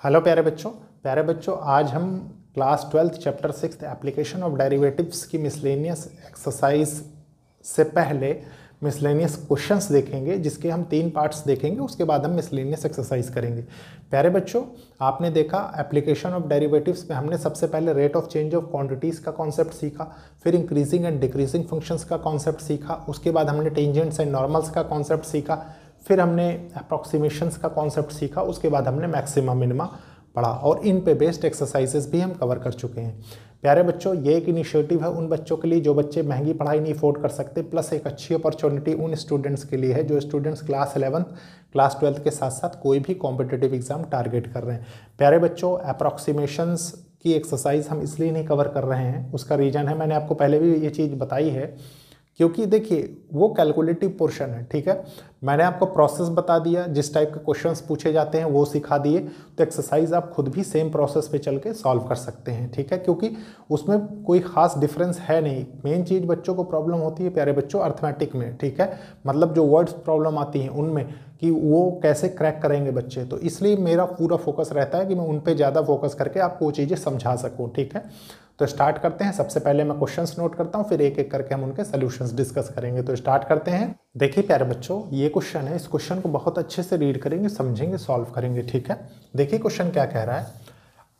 Hello प्यारे बच्चों आज हम class 12 chapter 6 application of derivatives की मिसलेनियस एक्सरसाइज से पहले मिसलेनियस क्वेश्चंस देखेंगे, जिसके हम 3 पार्ट्स देखेंगे। उसके बाद हम मिसलेनियस एक्सरसाइज करेंगे। प्यारे बच्चों, आपने देखा एप्लीकेशन ऑफ डेरिवेटिव्स में हमने सबसे पहले rate of change of quantities का कॉन्सेप्ट सीखा, फिर इंक्रीजिंग एंड डिक्रीजिंग फंक्शंस का कॉन्सेप्ट सीखा, उसके बाद हमने टेंजेंट्स एंड नॉर्मल्स का कॉन्सेप्ट सीखा, फिर हमने अप्रॉक्सीमेशंस का कॉन्सेप्ट सीखा, उसके बाद हमने मैक्सिमा मिनिमा पढ़ा और इन पे बेस्ड एक्सरसाइजेस भी हम कवर कर चुके हैं। प्यारे बच्चों, ये एक इनिशिएटिव है उन बच्चों के लिए जो बच्चे महंगी पढ़ाई नहीं अफोर्ड कर सकते, प्लस एक अच्छी अपॉर्चुनिटी उन स्टूडेंट्स के लिए है जो स्टूडेंट्स क्लास 11 क्लास 12 के साथ साथ कोई भी कॉम्पिटिटिव एग्जाम टारगेट कर रहे हैं। प्यारे बच्चों, अप्रॉक्सीमेशंस की एक्सरसाइज हम इसलिए नहीं कवर कर रहे हैं, उसका रीज़न है, मैंने आपको पहले भी ये चीज़ बताई है, क्योंकि देखिए वो कैलकुलेटिव पोर्शन है। ठीक है, मैंने आपको प्रोसेस बता दिया, जिस टाइप के क्वेश्चंस पूछे जाते हैं वो सिखा दिए, तो एक्सरसाइज आप खुद भी सेम प्रोसेस पे चल के सॉल्व कर सकते हैं। ठीक है, क्योंकि उसमें कोई खास डिफरेंस है नहीं। मेन चीज़ बच्चों को प्रॉब्लम होती है प्यारे बच्चों अर्थमेटिक में। ठीक है, मतलब जो वर्ड्स प्रॉब्लम आती हैं उनमें कि वो कैसे क्रैक करेंगे बच्चे, तो इसलिए मेरा पूरा फोकस रहता है कि मैं उन पर ज़्यादा फोकस करके आपको वो चीज़ें समझा सकूँ। ठीक है, तो स्टार्ट करते हैं। सबसे पहले मैं क्वेश्चंस नोट करता हूं, फिर एक एक करके हम उनके सॉल्यूशंस डिस्कस करेंगे। तो स्टार्ट करते हैं। देखिए प्यारे बच्चों, ये क्वेश्चन है, इस क्वेश्चन को बहुत अच्छे से रीड करेंगे, समझेंगे, सॉल्व करेंगे। ठीक है, देखिए क्वेश्चन क्या कह रहा है।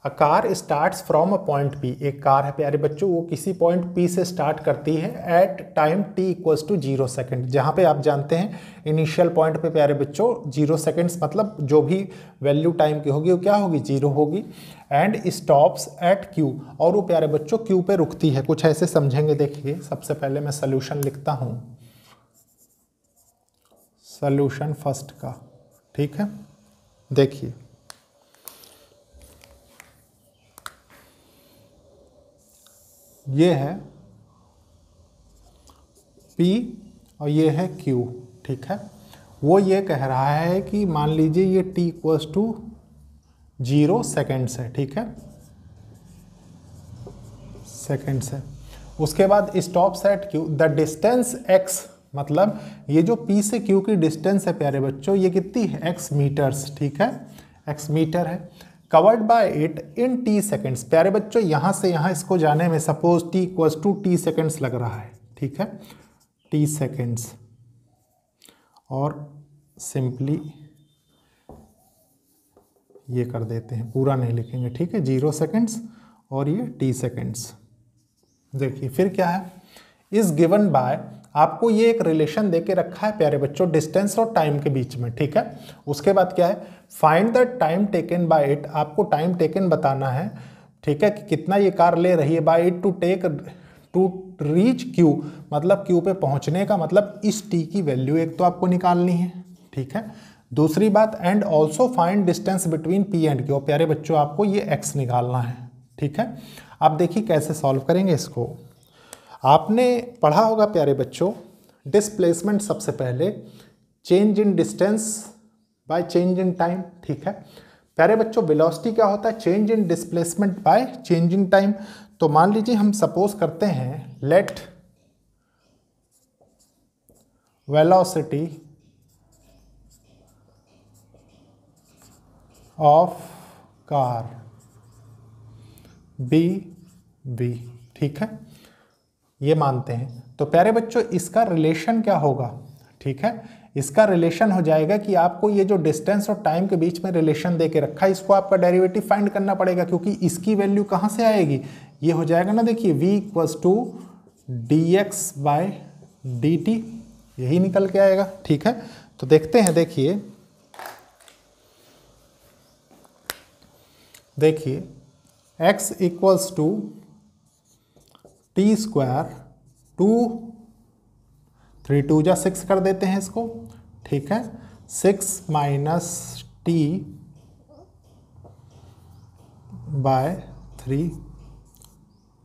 A car starts from a point P. एक कार है प्यारे बच्चों, वो किसी पॉइंट पी से स्टार्ट करती है at time T equals to 0 second, जहाँ पे आप जानते हैं इनिशियल पॉइंट पे प्यारे बच्चों 0 सेकेंड्स, मतलब जो भी वैल्यू टाइम की होगी वो क्या होगी, 0 होगी। एंड स्टॉप्स एट क्यू, और वो प्यारे बच्चों क्यू पे रुकती है। कुछ ऐसे समझेंगे। देखिए सबसे पहले मैं सोल्यूशन लिखता हूँ, सोल्यूशन फर्स्ट का। ठीक है, देखिए ये है P और ये है Q। ठीक है, वो ये कह रहा है कि मान लीजिए ये T इक्वल्स टू 0 सेकेंड्स है। ठीक है, सेकेंड्स है। उसके बाद stops at Q, the distance x, मतलब ये जो P से Q की डिस्टेंस है प्यारे बच्चों, ये कितनी है, x मीटर्स। ठीक है, x मीटर है। Covered by it in t seconds. प्यारे बच्चों, यहाँ से यहाँ इसको जाने में suppose t equals to t seconds लग रहा है। ठीक है, t सेकेंड्स, और सिंपली ये कर देते हैं, पूरा नहीं लिखेंगे। ठीक है, 0 सेकेंड्स और ये t सेकेंड्स। देखिए फिर क्या है, इज गिवन बाय, आपको ये एक रिलेशन देके रखा है प्यारे बच्चों डिस्टेंस और टाइम के बीच में। ठीक है, उसके बाद क्या है, find the time taken by it, आपको टाइम टेकन बताना है। ठीक है, कि कितना ये कार ले रही है, by it to reach Q, मतलब क्यू पे पहुंचने का, मतलब इस टी की वैल्यू एक तो आपको निकालनी है। ठीक है, दूसरी बात, and also find distance between P and Q, प्यारे बच्चों आपको ये एक्स निकालना है। ठीक है, अब देखिए कैसे सॉल्व करेंगे इसको। आपने पढ़ा होगा प्यारे बच्चों डिस्प्लेसमेंट, सबसे पहले change in distance by change in time. ठीक है प्यारे बच्चों, वेलोसिटी क्या होता है, change in displacement by change in time. तो मान लीजिए हम सपोज करते हैं, let velocity of car be V. ठीक है, ये मानते हैं। तो प्यारे बच्चों इसका रिलेशन क्या होगा, ठीक है, इसका रिलेशन हो जाएगा कि आपको ये जो डिस्टेंस और टाइम के बीच में रिलेशन दे के रखा है, इसको आपका डेरिवेटिव फाइंड करना पड़ेगा, क्योंकि इसकी वैल्यू कहाँ से आएगी, ये हो जाएगा ना, देखिए v equals to D X by D T, यही निकल के आएगा। ठीक है, तो देखते हैं। देखिए x equals to T square, 2 3 2 जा 6 कर देते हैं इसको। ठीक है, 6 माइनस टी बाय 3,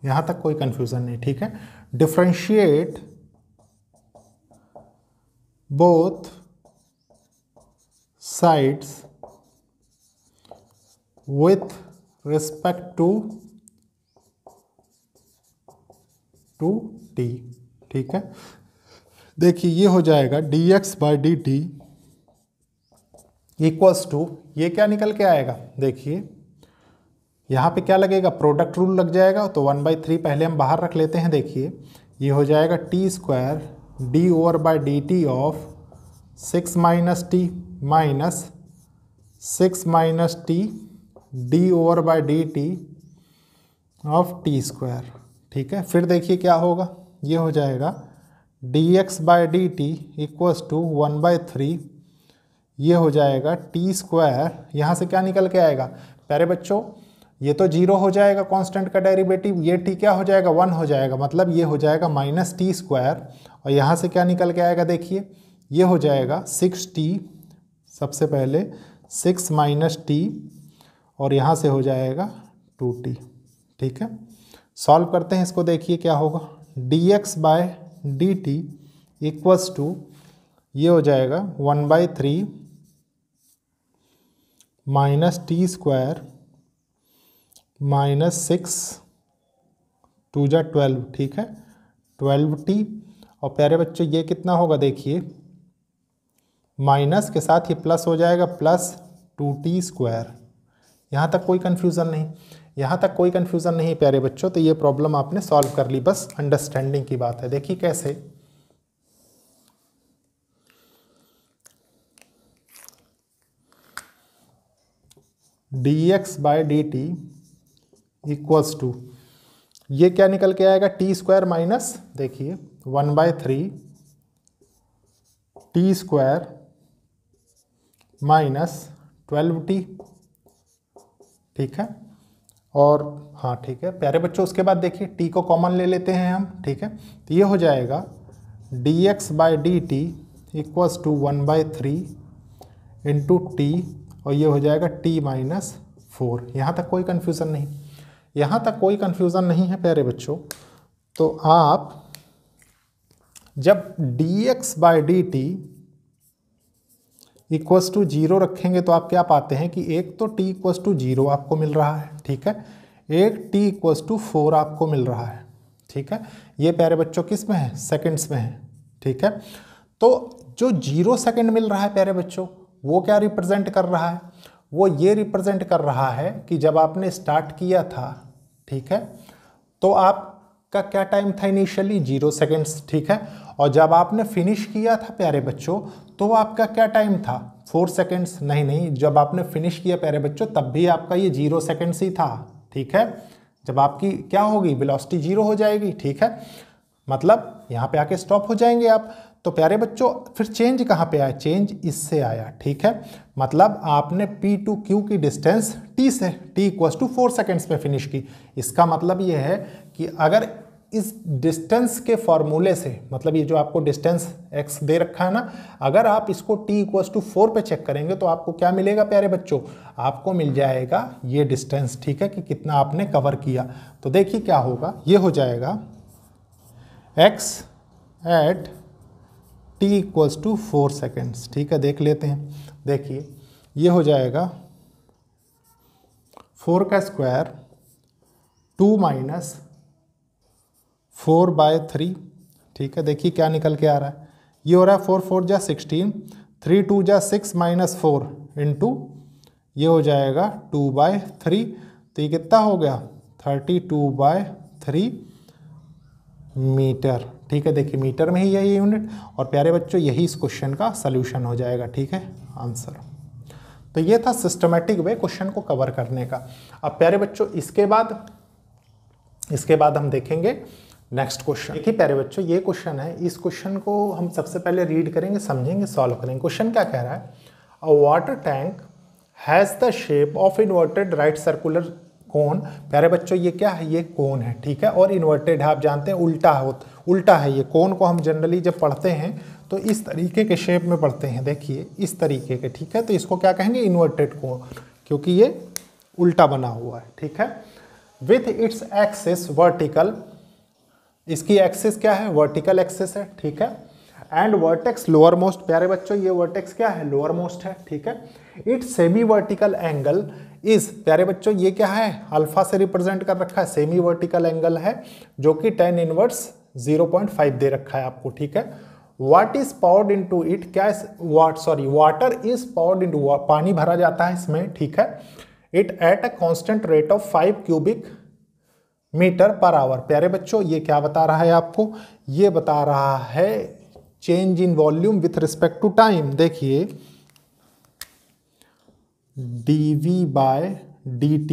यहाँ तक कोई कंफ्यूजन नहीं। ठीक है, differentiate both sides with respect to T. ठीक है, देखिए ये हो जाएगा D X by D T equals to, ये क्या निकल के आएगा, देखिए यहाँ पे क्या लगेगा, प्रोडक्ट रूल लग जाएगा, तो 1/3 पहले हम बाहर रख लेते हैं। देखिए ये हो जाएगा T square D over by D T of 6 minus T minus 6 minus T D over by D T of T square. ठीक है, फिर देखिए क्या होगा, ये हो जाएगा D X by D T equals to 1/3, ये हो जाएगा टी स्क्वायर, यहाँ से क्या निकल के आएगा प्यारे बच्चों, ये तो 0 हो जाएगा कांस्टेंट का डेरिवेटिव, ये टी क्या हो जाएगा 1 हो जाएगा, मतलब ये हो जाएगा माइनस टी स्क्वायर, और यहाँ से क्या निकल के आएगा, देखिए ये हो जाएगा 6t, सबसे पहले 6 माइनस टी और यहाँ से हो जाएगा 2t। ठीक है, सॉल्व करते हैं इसको, देखिए क्या होगा, dx by D T equals to, ये हो जाएगा 1/3 माइनस टी स्क्वायर माइनस 6 2 जा 12। ठीक है, 12t, और प्यारे बच्चों ये कितना होगा, देखिए माइनस के साथ ये प्लस हो जाएगा, प्लस 2t स्क्वायर। यहाँ तक कोई कन्फ्यूज़न नहीं, यहाँ तक कोई कन्फ्यूज़न नहीं प्यारे बच्चों, तो ये प्रॉब्लम आपने सॉल्व कर ली, बस अंडरस्टैंडिंग की बात है। देखिए कैसे, dx by D T equals to, ये क्या निकल के आएगा, टी स्क्वायर माइनस, देखिए 1/3 टी स्क्वायर माइनस 12t। ठीक है, और हाँ ठीक है प्यारे बच्चों, उसके बाद देखिए t को कॉमन ले लेते हैं हम। ठीक है, तो ये हो जाएगा dx by D T equals to 1/3 into T, और ये हो जाएगा t माइनस 4। यहाँ तक कोई कन्फ्यूज़न नहीं, यहाँ तक कोई कन्फ्यूज़न नहीं है प्यारे बच्चों। तो आप जब dx by D T equals to 0 रखेंगे तो आप क्या पाते हैं कि एक तो t इक्वल्स टू 0 आपको मिल रहा है, ठीक है, एक t इक्वल्स टू 4 आपको मिल रहा है। ठीक है, ये प्यारे बच्चों किस में है, सेकंड्स में है। ठीक है, तो जो 0 सेकंड मिल रहा है प्यारे बच्चों, वो क्या रिप्रेजेंट कर रहा है, वो ये रिप्रेजेंट कर रहा है कि जब आपने स्टार्ट किया था, ठीक है, तो आपका क्या टाइम था इनिशियली 0 सेकेंड्स। ठीक है, और जब आपने फिनिश किया था प्यारे बच्चों, तो आपका क्या टाइम था 4 सेकेंड्स। नहीं, जब आपने फिनिश किया प्यारे बच्चों, तब भी आपका ये 0 सेकेंड्स ही था। ठीक है, जब आपकी क्या होगी, वेलोसिटी 0 हो जाएगी। ठीक है, मतलब यहाँ पे आके स्टॉप हो जाएंगे आप। तो प्यारे बच्चों फिर चेंज कहाँ पे आया, चेंज इससे आया। ठीक है, मतलब आपने P टू Q की डिस्टेंस T से T इक्वल्स टू 4 सेकेंड्स पे फिनिश की। इसका मतलब ये है कि अगर इस डिस्टेंस के फॉर्मूले से, मतलब ये जो आपको डिस्टेंस x दे रखा है ना, अगर आप इसको T इक्वल्स टू 4 पे चेक करेंगे तो आपको क्या मिलेगा प्यारे बच्चों, आपको मिल जाएगा ये डिस्टेंस। ठीक है, कि कितना आपने कवर किया। तो देखिए क्या होगा, ये हो जाएगा x at t equals to 4 seconds. ठीक है, देख लेते हैं। देखिए ये हो जाएगा 4 का स्क्वायर 2 माइनस 4/3। ठीक है, देखिए क्या निकल के आ रहा है, ये हो रहा है 4 4 जा 16, 3 2 जा 6 माइनस 4 इंटू, ये हो जाएगा 2/3। तो ये कितना हो गया 32/3 मीटर। ठीक है, देखिए मीटर में ही है ये यूनिट। और प्यारे बच्चों यही इस क्वेश्चन का सलूशन हो जाएगा। ठीक है, आंसर। तो ये था सिस्टमेटिक वे क्वेश्चन को कवर करने का। अब प्यारे बच्चों इसके बाद हम देखेंगे नेक्स्ट क्वेश्चन। देखिए प्यारे बच्चों ये क्वेश्चन है, इस क्वेश्चन को हम सबसे पहले रीड करेंगे, समझेंगे, सॉल्व करेंगे। क्वेश्चन क्या कह रहा है, अ water tank has the shape of inverted right circular cone. प्यारे बच्चों ये क्या है, ये कोन है। ठीक है, और इन्वर्टेड है, आप जानते हैं उल्टा है ये। कोन को हम जनरली जब पढ़ते हैं तो इस तरीके के शेप में पढ़ते हैं, देखिए इस तरीके के। ठीक है, तो इसको क्या कहेंगे, इन्वर्टेड कोन, क्योंकि ये उल्टा बना हुआ है। ठीक है, विथ इट्स एक्सिस वर्टिकल, इसकी एक्सिस क्या है, वर्टिकल एक्सिस है। ठीक है, एंड वर्टेक्स लोअर मोस्ट। प्यारे बच्चों ये वर्टेक्स क्या है, लोअर मोस्ट है। ठीक है, it's semi vertical angle is, प्यारे बच्चों ये क्या है, अल्फा से रिप्रेजेंट कर रखा है, सेमी वर्टिकल एंगल है, जो कि tan इनवर्स 0.5 दे रखा है आपको। ठीक है, what is poured into it, क्या वाटर इज पाउर्ड इनटू, पानी भरा जाता है इसमें, ठीक है, it at a constant rate of 5 cubic metre per hour. प्यारे बच्चों ये क्या बता रहा है आपको, ये बता रहा है change in volume with respect to time. देखिए dv बाय dt,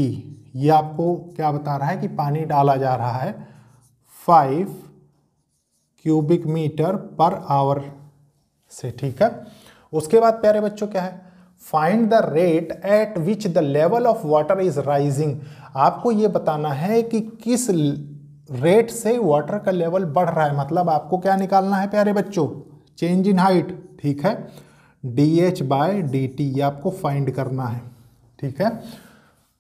ये आपको क्या बता रहा है कि पानी डाला जा रहा है 5 क्यूबिक मीटर पर आवर से, ठीक है। उसके बाद प्यारे बच्चों क्या है, find the rate at which the level of water is rising. आपको ये बताना है कि किस रेट से वाटर का लेवल बढ़ रहा है, मतलब आपको क्या निकालना है प्यारे बच्चों, चेंज इन हाइट, ठीक है, dh बाय dt, ये आपको फाइंड करना है, ठीक है।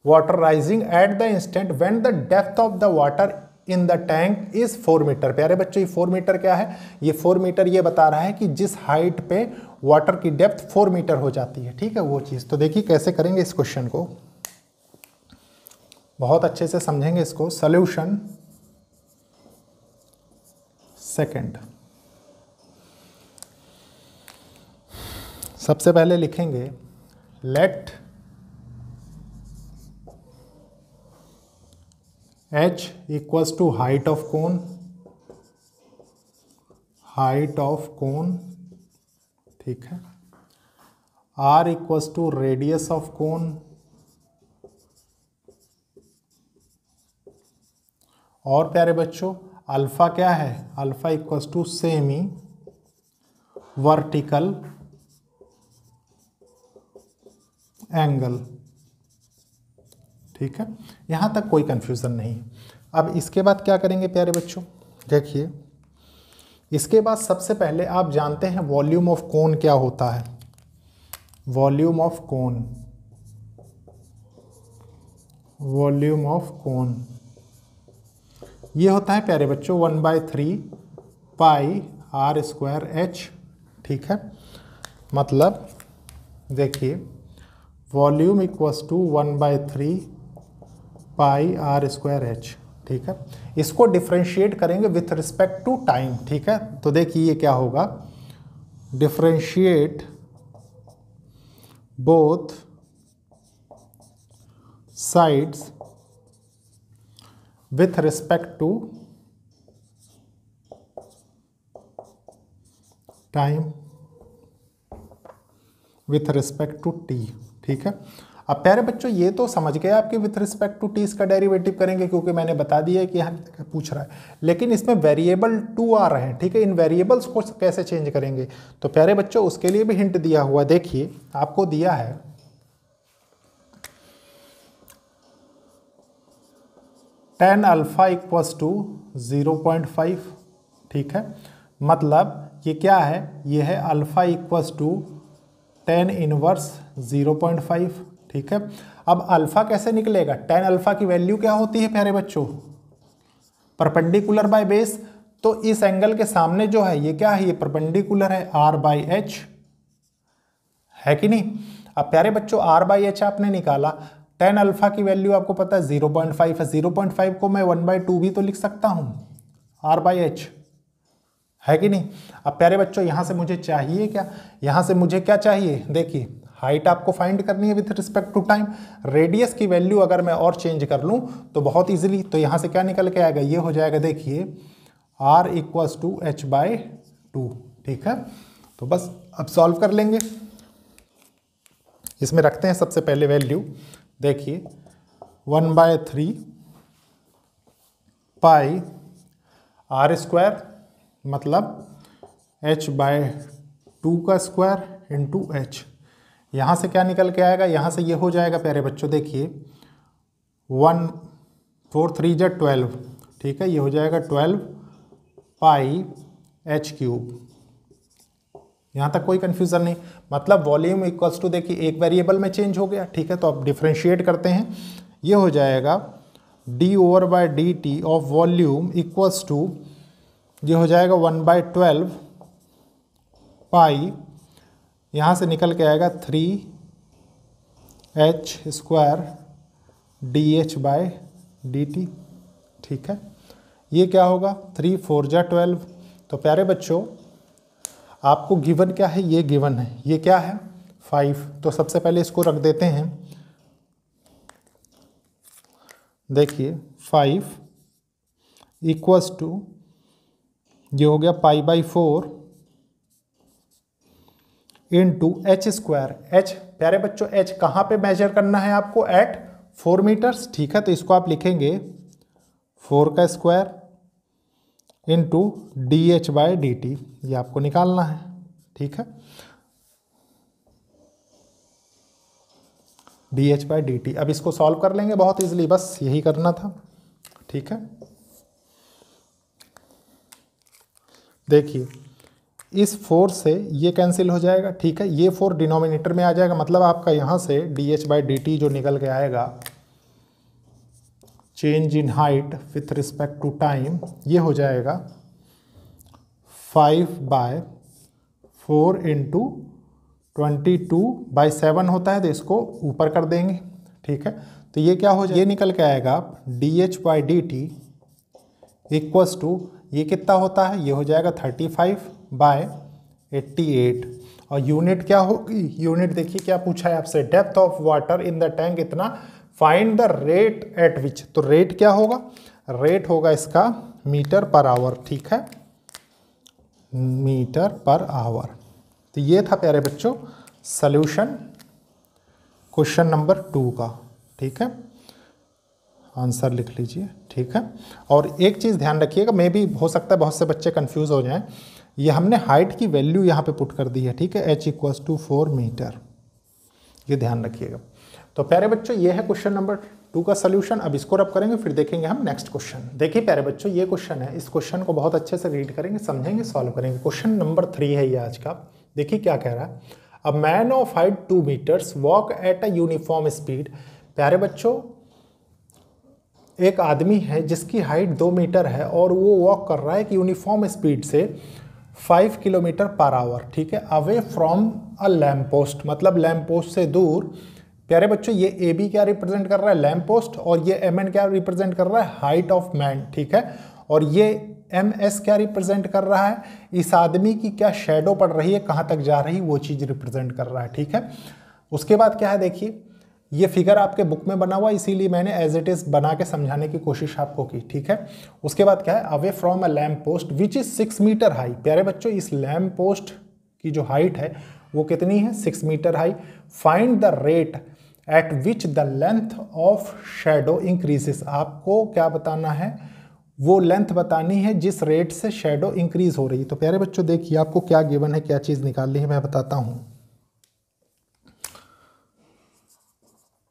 Water rising at the instant when the depth of the water in the tank is 4 metre. प्यारे बच्चों ये 4 मीटर क्या है, ये 4 मीटर ये बता रहा है कि जिस हाइट पे वाटर की डेप्थ 4 मीटर हो जाती है, ठीक है, वो चीज़। तो देखिए कैसे करेंगे इस क्वेश्चन को, बहुत अच्छे से समझेंगे इसको। सॉल्यूशन सेकंड, सबसे पहले लिखेंगे let h equals to height of cone, ठीक है, r equals to radius of cone, और प्यारे बच्चों अल्फा क्या है, alpha equals to semi vertical angle, ठीक है, यहां तक कोई कंफ्यूजन नहीं। अब इसके बाद क्या करेंगे प्यारे बच्चों, देखिए इसके बाद सबसे पहले आप जानते हैं वॉल्यूम ऑफ कोन क्या होता है। वॉल्यूम ऑफ कोन ये होता है प्यारे बच्चों 1/3 पाई r स्क्वायर h, ठीक है। मतलब देखिए volume equals to 1/3 pi r square h, ठीक है। इसको डिफ्रेंशिएट करेंगे विथ रिस्पेक्ट टू टाइम, ठीक है। तो देखिए ये क्या होगा, differentiate both sides with respect to time with respect to T, ठीक है। अब प्यारे बच्चों ये तो समझ गए आपके विथ रिस्पेक्ट टू टी इसका डेरिवेटिव करेंगे, क्योंकि मैंने बता दिया है कि यहाँ पूछ रहा है, लेकिन इसमें वेरिएबल 2 आ रहे हैं, ठीक है। इन वेरिएबल्स को कैसे चेंज करेंगे, तो प्यारे बच्चों उसके लिए भी हिंट दिया हुआ, देखिए आपको दिया है tan अल्फा इक्वल्स टू 0.5, ठीक है। मतलब ये क्या है, ये है alpha equals to tan inverse 0.5, ठीक है। अब अल्फा कैसे निकलेगा, tan अल्फा की वैल्यू क्या होती है प्यारे बच्चों, परपेंडिकुलर बाय बेस, तो इस एंगल के सामने जो है ये क्या है, ये परपेंडिकुलर है r/h, है कि नहीं। अब प्यारे बच्चों r/h आपने निकाला, tan अल्फा की वैल्यू आपको पता है 0.5 है, 0.5 को मैं 1/2 भी तो लिख सकता हूं r/h, है कि नहीं। अब प्यारे बच्चों यहां से मुझे चाहिए क्या, यहां से मुझे क्या चाहिए, देखिए हाइट आपको फाइंड करनी है with respect to time, radius की वैल्यू अगर मैं और चेंज कर लूं तो बहुत इजीली, तो यहां से क्या निकल के आएगा, ये हो जाएगा देखिए r इक्वल्स टू h/2, ठीक है। तो बस अब सॉल्व कर लेंगे, इसमें रखते हैं सबसे पहले वैल्यू, देखिए 1/3 पाई r स्क्वायर, मतलब h/2 का स्क्वायर इंटू h, यहाँ से क्या निकल के आएगा, यहाँ से ये हो जाएगा प्यारे बच्चों, देखिए 1 4 3 जा 12, ठीक है, ये हो जाएगा 12 पाई h³। यहाँ तक कोई कन्फ्यूज़न नहीं, मतलब वॉल्यूम इक्वल्स टू, देखिए एक वेरिएबल में चेंज हो गया, ठीक है। तो अब डिफ्रेंशिएट करते हैं, ये हो जाएगा d/dt of volume equals to, ये हो जाएगा 1/12 पाई, यहाँ से निकल के आएगा 3h² dh/dt, ठीक है। ये क्या होगा 3 4 जा 12, तो प्यारे बच्चों आपको गिवन क्या है, ये गिवन है, ये क्या है 5। तो सबसे पहले इसको रख देते हैं, देखिए 5 इक्वल्स टू, ये हो गया π/4 इंटू एच स्क्वायर। एच प्यारे बच्चों एच कहाँ पे मेजर करना है आपको, एट 4 मीटर्स, ठीक है। तो इसको आप लिखेंगे 4 का स्क्वायर इंटू dh/dt, ये आपको निकालना है, ठीक है, dh/dt। अब इसको सॉल्व कर लेंगे बहुत इजीली, बस यही करना था, ठीक है। देखिए इस 4 से ये कैंसिल हो जाएगा, ठीक है, ये 4 डिनोमिनेटर में आ जाएगा, मतलब आपका यहाँ से dh/dt जो निकल के आएगा, change in height with respect to time, ये हो जाएगा 5/4 इंटू 22/7 होता है, तो इसको ऊपर कर देंगे, ठीक है। तो ये क्या हो जाएगा, ये निकल के आएगा dh/dt इक्वल्स टू, ये कितना होता है, ये हो जाएगा 35/88। और यूनिट क्या होगी, यूनिट देखिए क्या पूछा है आपसे, depth of water in the tank इतना, find the rate at which. तो रेट क्या होगा, रेट होगा इसका मीटर पर आवर, ठीक है, मीटर पर आवर। तो ये था प्यारे बच्चों सॉल्यूशन क्वेश्चन नंबर 2 का, ठीक है, आंसर लिख लीजिए, ठीक है। और एक चीज़ ध्यान रखिएगा, मे भी हो सकता है बहुत से बच्चे कंफ्यूज हो जाएं, ये हमने हाइट की वैल्यू यहाँ पे पुट कर दी है, ठीक है, h इक्वल्स टू 4 मीटर, ये ध्यान रखिएगा। तो प्यारे बच्चों ये है क्वेश्चन नंबर 2 का सॉल्यूशन। अब इसको रब करेंगे, फिर देखेंगे हम नेक्स्ट क्वेश्चन। देखिए प्यारे बच्चों ये क्वेश्चन है, इस क्वेश्चन को बहुत अच्छे से रीड करेंगे, समझेंगे, सॉल्व करेंगे। क्वेश्चन नंबर 3 है ये आज का। देखिए क्या कह रहा है, a man of height 2 metres walk at a uniform speed. प्यारे बच्चों एक आदमी है जिसकी हाइट 2 मीटर है और वो वॉक कर रहा है एक यूनिफॉर्म स्पीड से 5 किलोमीटर पर आवर, ठीक है, away from a lamp post, मतलब लैम्प पोस्ट से दूर। प्यारे बच्चों ये ए बी क्या रिप्रेजेंट कर रहा है, लैम्प पोस्ट, और ये एम एन क्या रिप्रेजेंट कर रहा है, हाइट ऑफ मैन, ठीक है, और ये एम एस क्या रिप्रेजेंट कर रहा है, इस आदमी की क्या शेडो पड़ रही है, कहाँ तक जा रही, वो चीज़ रिप्रेजेंट कर रहा है, ठीक है। उसके बाद क्या है, देखिए ये फिगर आपके बुक में बना हुआ, इसीलिए मैंने एज इट इज बना के समझाने की कोशिश आपको की, ठीक है। उसके बाद क्या है, away from a lamp post which is 6 metre high. प्यारे बच्चों इस लैम्प पोस्ट की जो हाइट है वो कितनी है, 6 metre high. Find the rate at which the length of shadow increases. आपको क्या बताना है, वो लेंथ बतानी है जिस रेट से शेडो इंक्रीज हो रही है। तो प्यारे बच्चों देखिए आपको क्या गिवन है, क्या चीज़ निकालनी है, मैं बताता हूँ।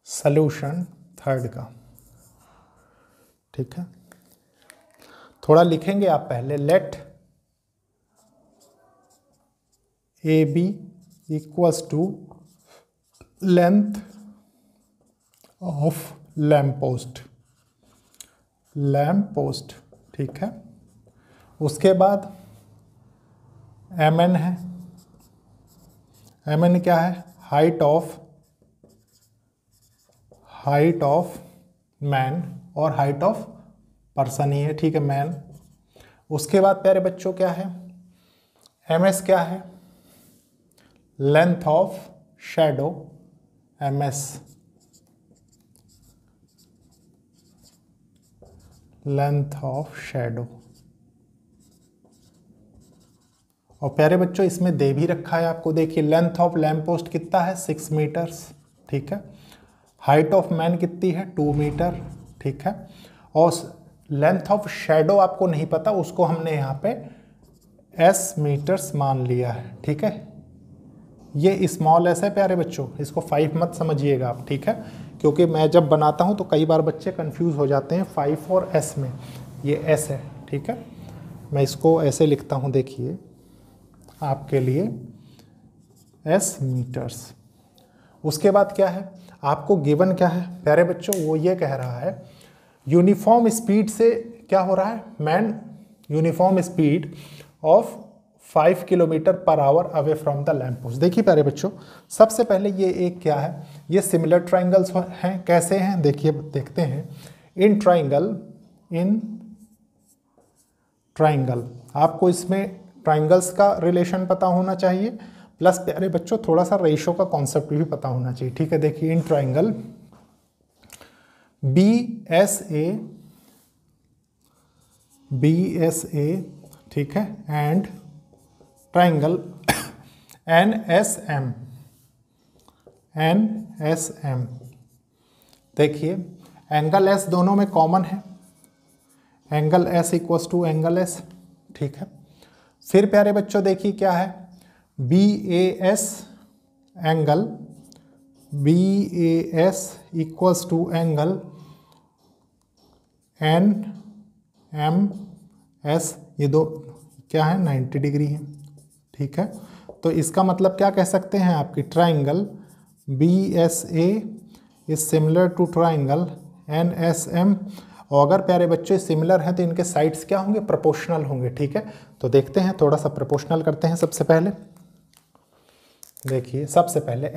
सॉल्यूशन 3 का, ठीक है, थोड़ा लिखेंगे आप पहले, let A B equals to length of lamp post, ठीक है। उसके बाद एम एन है, एम एन क्या है, हाइट ऑफ मैन, और हाइट ऑफ पर्सन ही है, ठीक है, मैन। उसके बाद प्यारे बच्चों क्या है, एम एस क्या है, length of shadow, M S, length of shadow. और प्यारे बच्चों इसमें दे भी रखा है आपको, देखिए लेंथ ऑफ लैम्प पोस्ट कितना है, 6 मीटर्स, ठीक है, हाइट ऑफ मैन कितनी है, 2 मीटर, ठीक है, और लेंथ ऑफ शैडो आपको नहीं पता, उसको हमने यहाँ पे s मीटर्स मान लिया है, ठीक है। ये स्मॉल s है प्यारे बच्चों, इसको 5 मत समझिएगा आप, ठीक है, क्योंकि मैं जब बनाता हूँ तो कई बार बच्चे कंफ्यूज हो जाते हैं 5 और s में, ये s है, ठीक है। मैं इसको ऐसे लिखता हूँ, देखिए आपके लिए s मीटर्स। उसके बाद क्या है, आपको गिवन क्या है प्यारे बच्चों, वो ये कह रहा है यूनिफॉर्म स्पीड से क्या हो रहा है, man uniform speed of 5 kilometre per hour away from the lamp post. देखिए प्यारे बच्चों सबसे पहले ये एक क्या है, ये सिमिलर ट्राइंगल्स हैं, कैसे हैं देखिए, देखते हैं। इन ट्राइंगल आपको इसमें ट्राइंगल्स का रिलेशन पता होना चाहिए, प्लस प्यारे बच्चों थोड़ा सा रेशो का कॉन्सेप्ट भी पता होना चाहिए। ठीक है, देखिए इन ट्राइंगल BSA, ठीक है, एंड ट्राइंगल NSM, देखिए एंगल S दोनों में कॉमन है, angle S equals to angle S। ठीक है, फिर प्यारे बच्चों देखिए क्या है, BAS equals to angle NMS, ये दो क्या है 90 डिग्री है। ठीक है, तो इसका मतलब क्या कह सकते हैं आपकी triangle BSA is similar to triangle NSM, और अगर प्यारे बच्चे सिमिलर हैं तो इनके साइड्स क्या होंगे, प्रोपोर्शनल होंगे। ठीक है, तो देखते हैं थोड़ा सा प्रोपोर्शनल करते हैं। सबसे पहले देखिए, सबसे पहले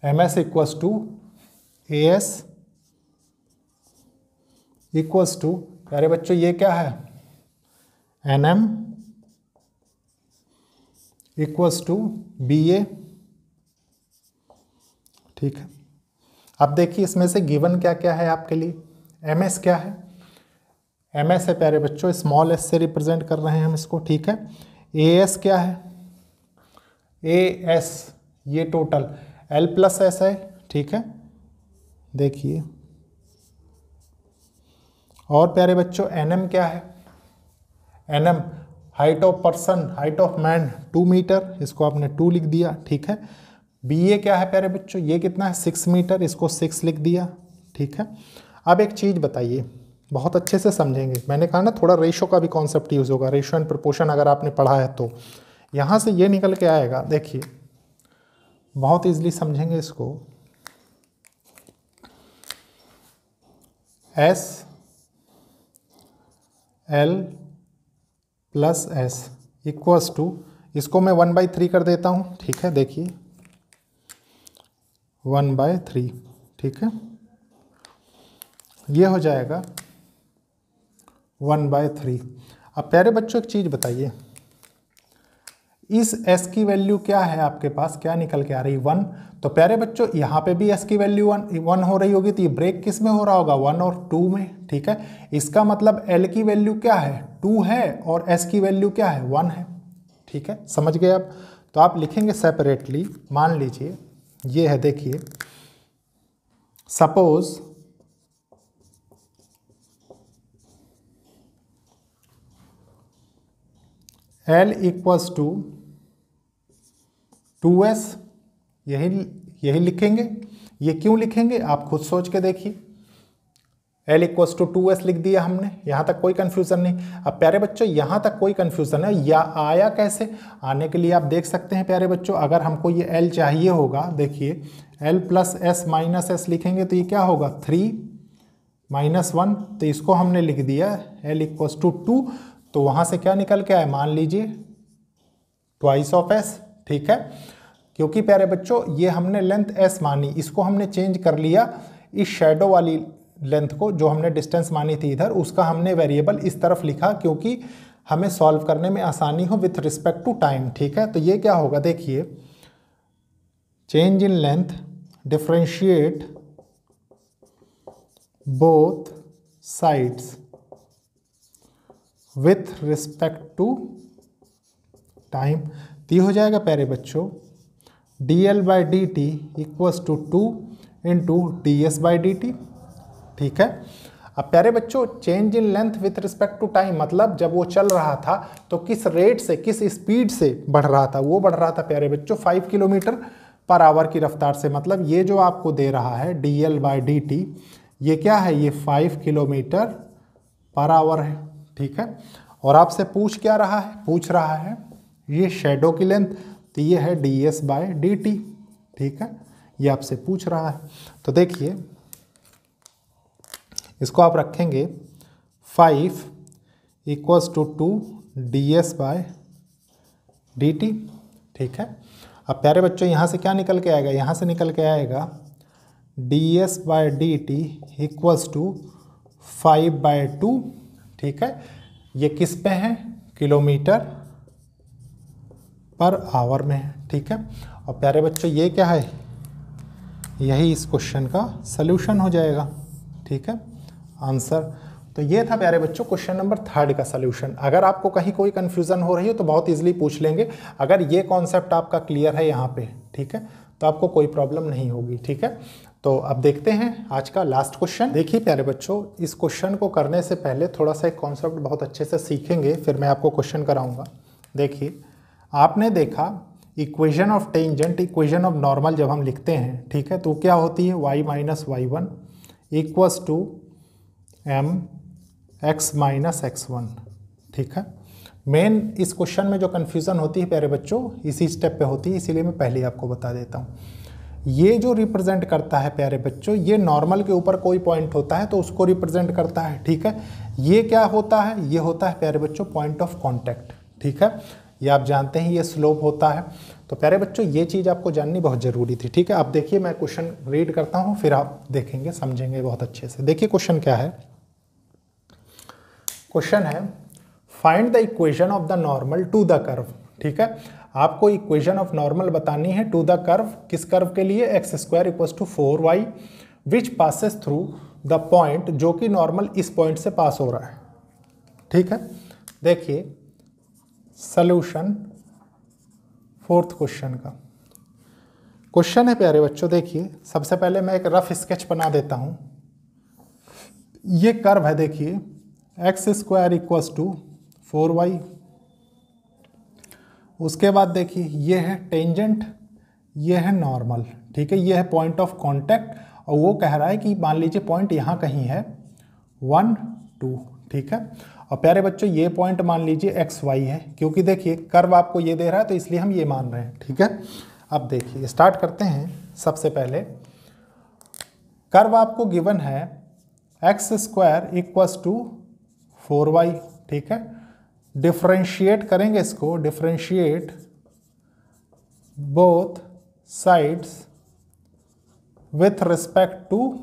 MS equals to AS equals to, प्यारे बच्चों ये क्या है, NM इक्वल्स टू BA। ठीक है, अब देखिए इसमें से गिवन क्या क्या है आपके लिए। MS क्या है, MS है प्यारे बच्चों, स्मॉल s से रिप्रेजेंट कर रहे हैं हम इसको। ठीक है, AS क्या है, AS ये टोटल L प्लस S है। ठीक है, देखिए, और प्यारे बच्चों NM क्या है, NM height of person, height of man 2 metre, इसको आपने 2 लिख दिया। ठीक है, BA क्या है प्यारे बच्चों, ये कितना है 6 मीटर, इसको 6 लिख दिया। ठीक है, अब एक चीज़ बताइए, बहुत अच्छे से समझेंगे, मैंने कहा ना थोड़ा रेशो का भी कॉन्सेप्ट यूज़ होगा, रेशो एंड प्रोपोर्शन अगर आपने पढ़ा है तो यहाँ से ये निकल के आएगा। देखिए बहुत ईजिली समझेंगे इसको, SL plus S equals to, इसको मैं 1/3 कर देता हूँ। ठीक है, देखिए 1/3। ठीक है, ये हो जाएगा 1/3। अब प्यारे बच्चों एक चीज़ बताइए, इस S की वैल्यू क्या है आपके पास, क्या निकल के आ रही 1, तो प्यारे बच्चों यहाँ पे भी S की वैल्यू 1 हो रही होगी, तो ये ब्रेक किस में हो रहा होगा, 1 और 2 में। ठीक है, इसका मतलब L की वैल्यू क्या है 2 है और S की वैल्यू क्या है 1 है। ठीक है, समझ गए आप, तो आप लिखेंगे सेपरेटली। मान लीजिए ये है, देखिए suppose L equals to 2S, यही लिखेंगे। ये क्यों लिखेंगे आप खुद सोच के देखिए, L इक्वल्स टू 2S लिख दिया हमने, यहाँ तक कोई कन्फ्यूज़न नहीं। अब प्यारे बच्चों यहाँ तक कोई कन्फ्यूज़न है, या आया कैसे, आने के लिए आप देख सकते हैं प्यारे बच्चों, अगर हमको ये L चाहिए होगा, देखिए L plus S minus S लिखेंगे तो ये क्या होगा 3 - 1, तो इसको हमने लिख दिया L इक्वल्स टू 2, तो वहाँ से क्या निकल के आए, मान लीजिए ट्वाइस ऑफ S। ठीक है, क्योंकि प्यारे बच्चों ये हमने लेंथ S मानी, इसको हमने चेंज कर लिया, इस शैडो वाली लेंथ को जो हमने डिस्टेंस मानी थी इधर, उसका हमने वेरिएबल इस तरफ लिखा क्योंकि हमें सॉल्व करने में आसानी हो विथ रिस्पेक्ट टू टाइम। ठीक है, तो ये क्या होगा, देखिए change in length differentiate both sides with respect to time, तो ये हो जाएगा प्यारे बच्चों dL/dt equals to 2 into DS/dt। ठीक है, अब प्यारे बच्चों change in length with respect to time मतलब जब वो चल रहा था तो किस रेट से, किस स्पीड से बढ़ रहा था, वो बढ़ रहा था प्यारे बच्चों 5 किलोमीटर/आवर की रफ्तार से। मतलब ये जो आपको दे रहा है dL/dt, ये क्या है, ये 5 किलोमीटर/आवर है। ठीक है, और आपसे पूछ क्या रहा है, पूछ रहा है ये शैडो की लेंथ, तो ये है DS/dt। ठीक है, ये आपसे पूछ रहा है, तो देखिए इसको आप रखेंगे 5 इक्वल्स टू 2 DS/dt। ठीक है, अब प्यारे बच्चों यहाँ से क्या निकल के आएगा, यहाँ से निकल के आएगा DS/dt इक्वल्स टू 5/2, ठीक है। ये किस पे है? किलोमीटर पर आवर में है, ठीक है। और प्यारे बच्चों ये क्या है? यही इस क्वेश्चन का सल्यूशन हो जाएगा, ठीक है, आंसर। तो ये था प्यारे बच्चों क्वेश्चन नंबर 3 का सल्यूशन। अगर आपको कहीं कोई कंफ्यूजन हो रही हो तो बहुत इजीली पूछ लेंगे। अगर ये कॉन्सेप्ट आपका क्लियर है यहाँ पे, ठीक है, तो आपको कोई प्रॉब्लम नहीं होगी, ठीक है। तो अब देखते हैं आज का लास्ट क्वेश्चन। देखिए प्यारे बच्चों, इस क्वेश्चन को करने से पहले थोड़ा सा एक कॉन्सेप्ट बहुत अच्छे से सीखेंगे, फिर मैं आपको क्वेश्चन कराऊंगा। देखिए, आपने देखा equation of tangent, equation of normal जब हम लिखते हैं, ठीक है, तो क्या होती है? y minus y1 equals to m x minus x1, ठीक है। मेन इस क्वेश्चन में जो कन्फ्यूज़न होती है प्यारे बच्चों, इसी स्टेप पे होती है, इसीलिए मैं पहले ही आपको बता देता हूँ। ये जो रिप्रेजेंट करता है प्यारे बच्चों, ये नॉर्मल के ऊपर कोई पॉइंट होता है तो उसको रिप्रेजेंट करता है, ठीक है। ये क्या होता है? ये होता है प्यारे बच्चों पॉइंट ऑफ कॉन्टैक्ट, ठीक है। ये आप जानते हैं, ये स्लोप होता है। तो प्यारे बच्चों ये चीज़ आपको जाननी बहुत ज़रूरी थी, ठीक है। अब देखिए मैं क्वेश्चन रीड करता हूँ, फिर आप देखेंगे, समझेंगे बहुत अच्छे से। देखिए क्वेश्चन क्या है। क्वेश्चन है find the equation of the normal to the curve, ठीक है। आपको इक्वेशन ऑफ नॉर्मल बतानी है टू द कर्व। किस कर्व के लिए? X square equals to 4y which passes through the point, जो कि नॉर्मल इस पॉइंट से पास हो रहा है, ठीक है। देखिए सॉल्यूशन 4th क्वेश्चन का क्वेश्चन है प्यारे बच्चों। देखिए सबसे पहले मैं एक रफ स्केच बना देता हूं। ये कर्व है, देखिए x square equals to 4y। उसके बाद देखिए ये है टेंजेंट, ये है नॉर्मल, ठीक है। ये है पॉइंट ऑफ कांटेक्ट, और वो कह रहा है कि मान लीजिए पॉइंट यहाँ कहीं है 1 2, ठीक है। और प्यारे बच्चों ये पॉइंट मान लीजिए एक्स वाई है, क्योंकि देखिए कर्व आपको ये दे रहा है तो इसलिए हम ये मान रहे हैं, ठीक है। अब देखिए स्टार्ट करते हैं। सबसे पहले कर्व आपको गिवन है x square equals to 4y, ठीक है। डिफरेंशिएट करेंगे इसको, differentiate both sides with respect to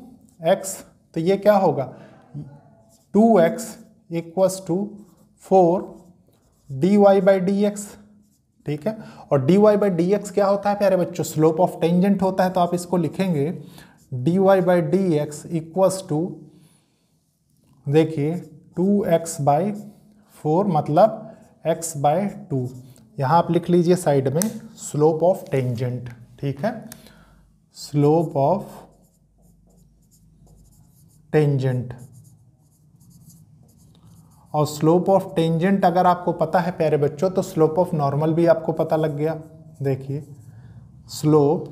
x, तो ये क्या होगा? 2x इक्वल्स टू 4 dy/dx, ठीक है। और dy/dx क्या होता है प्यारे बच्चों? स्लोप ऑफ टेंजेंट होता है, तो आप इसको लिखेंगे dy/dx इक्वल्स टू, देखिए 2x/4 मतलब x/2। यहाँ आप लिख लीजिए साइड में स्लोप ऑफ टेंजेंट, ठीक है, स्लोप ऑफ टेंजेंट। और स्लोप ऑफ टेंजेंट अगर आपको पता है प्यारे बच्चों, तो स्लोप ऑफ नॉर्मल भी आपको पता लग गया। देखिए स्लोप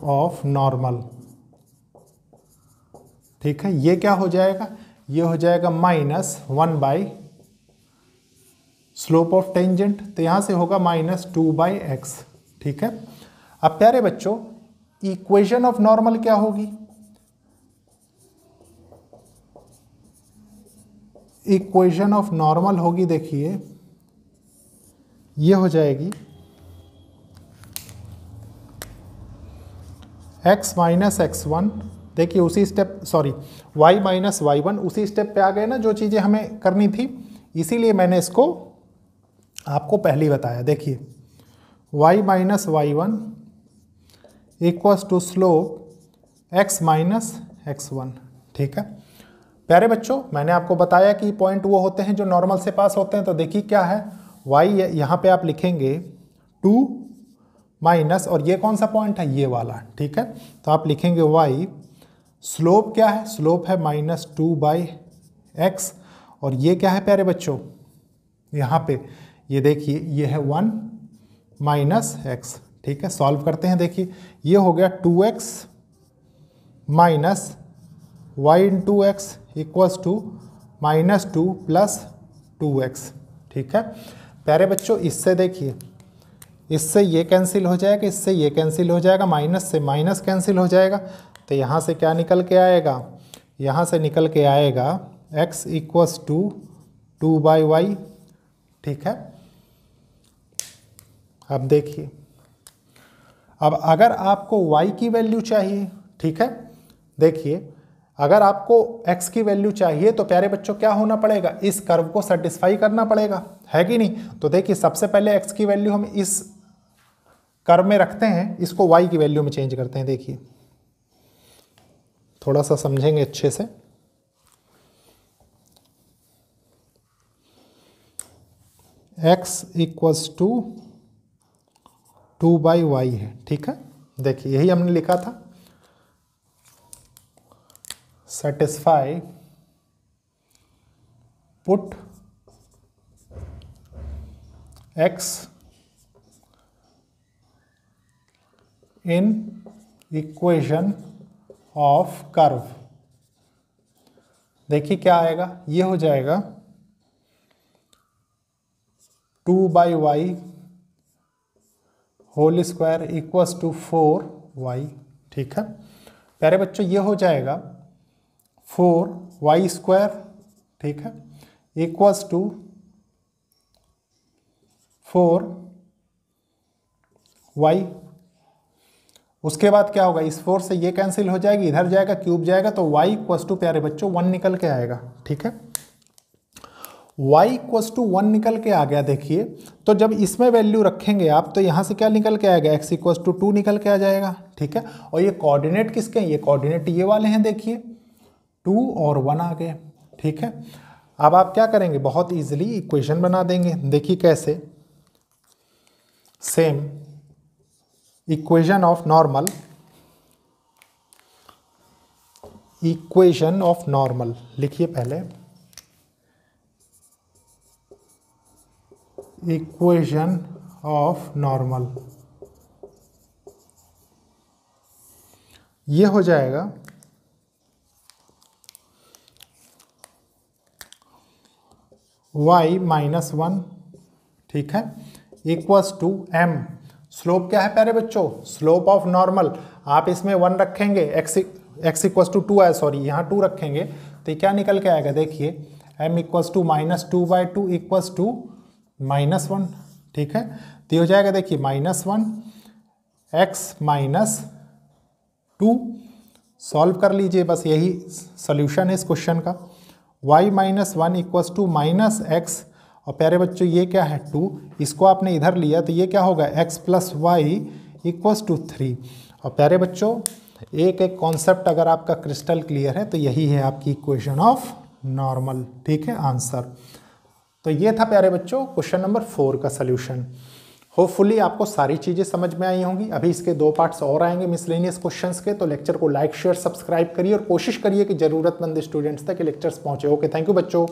ऑफ नॉर्मल, ठीक है। ये क्या हो जाएगा? ये हो जाएगा -1 बाई स्लोप ऑफ टेंजेंट, तो यहां से होगा -2/x, ठीक है। अब प्यारे बच्चों इक्वेशन ऑफ नॉर्मल क्या होगी? इक्वेशन ऑफ नॉर्मल होगी, देखिए ये हो जाएगी x माइनस x1, देखिए उसी step, sorry y minus y1, उसी स्टेप पे आ गए ना जो चीज़ें हमें करनी थी, इसीलिए मैंने इसको आपको पहले ही बताया। देखिए y minus y1 equals to slope x minus x1, ठीक है। प्यारे बच्चों मैंने आपको बताया कि पॉइंट वो होते हैं जो नॉर्मल से पास होते हैं, तो देखिए क्या है y, यहाँ पे आप लिखेंगे 2 माइनस, और ये कौन सा पॉइंट है? ये वाला, ठीक है। तो आप लिखेंगे y, स्लोप क्या है? स्लोप है -2/x, और ये क्या है प्यारे बच्चों? यहाँ पे ये देखिए ये है 1 माइनस x, ठीक है। सॉल्व करते हैं, देखिए ये हो गया 2x minus y into X equals to -2 plus 2x, ठीक है। प्यारे बच्चों इससे देखिए, इससे ये कैंसिल हो जाएगा, इससे ये कैंसिल हो जाएगा, माइनस से माइनस कैंसिल हो जाएगा, तो यहाँ से क्या निकल के आएगा? यहाँ से निकल के आएगा x इक्वल्स टू 2/y, ठीक है। अब देखिए, अब अगर आपको y की वैल्यू चाहिए, ठीक है। देखिए अगर आपको x की वैल्यू चाहिए तो प्यारे बच्चों क्या होना पड़ेगा, इस कर्व को सेटिस्फाई करना पड़ेगा, है कि नहीं। तो देखिए सबसे पहले x की वैल्यू हम इस कर्व में रखते हैं, इसको y की वैल्यू में चेंज करते हैं। देखिए थोड़ा सा समझेंगे अच्छे से। x इक्वल्स टू 2/y है, ठीक है। देखिए यही हमने लिखा था, satisfy put x in equation of curve. देखिए क्या आएगा, ये हो जाएगा 2/y whole square equals to 4y, ठीक है। प्यारे बच्चों ये हो जाएगा 4y स्क्वायर, ठीक है, इक्वल्स टू 4y। उसके बाद क्या होगा, इस 4 से ये कैंसिल हो जाएगी, इधर जाएगा क्यूब जाएगा, तो y इक्वल्स टू प्यारे बच्चों 1 निकल के आएगा, ठीक है। y इक्वल्स टू 1 निकल के आ गया। देखिए तो जब इसमें वैल्यू रखेंगे आप तो यहाँ से क्या निकल के आएगा, x इक्वल्स टू 2 निकल के आ जाएगा, ठीक है। और ये कोऑर्डिनेट किसके हैं, ये कोऑर्डिनेट ये वाले हैं, देखिए 2 और 1 आ गए, ठीक है। अब आप क्या करेंगे, बहुत इजीली इक्वेशन बना देंगे। देखिए कैसे, same equation of normal, equation of normal लिखिए पहले, इक्वेशन ऑफ नॉर्मल, ये हो जाएगा y माइनस 1, ठीक है, इक्वल्स टू m। स्लोप क्या है प्यारे बच्चों, स्लोप ऑफ नॉर्मल। आप इसमें 1 रखेंगे, x इक्वल्स टू 2 है, सॉरी यहाँ 2 रखेंगे तो ये क्या निकल के आएगा, देखिए m equals to -2/2 equals to -1, ठीक है। तो ये हो जाएगा देखिए -1 x माइनस 2। सॉल्व कर लीजिए, बस यही सॉल्यूशन है इस क्वेश्चन का। y minus 1 equals to minus X, और प्यारे बच्चों ये क्या है 2, इसको आपने इधर लिया तो ये क्या होगा x plus Y equals to 3। और प्यारे बच्चों एक एक कॉन्सेप्ट अगर आपका क्रिस्टल क्लियर है तो यही है आपकी इक्वेशन ऑफ नॉर्मल, ठीक है, आंसर। तो ये था प्यारे बच्चों क्वेश्चन नंबर 4 का सल्यूशन। होपफुली आपको सारी चीज़ें समझ में आई होंगी। अभी इसके 2 पार्ट्स और आएंगे मिसलेनियस क्वेश्चंस के, तो लेक्चर को लाइक शेयर सब्सक्राइब करिए और कोशिश करिए कि ज़रूरतमंद स्टूडेंट्स तक ये लेक्चर्स पहुंचे। ओके, थैंक यू बच्चों।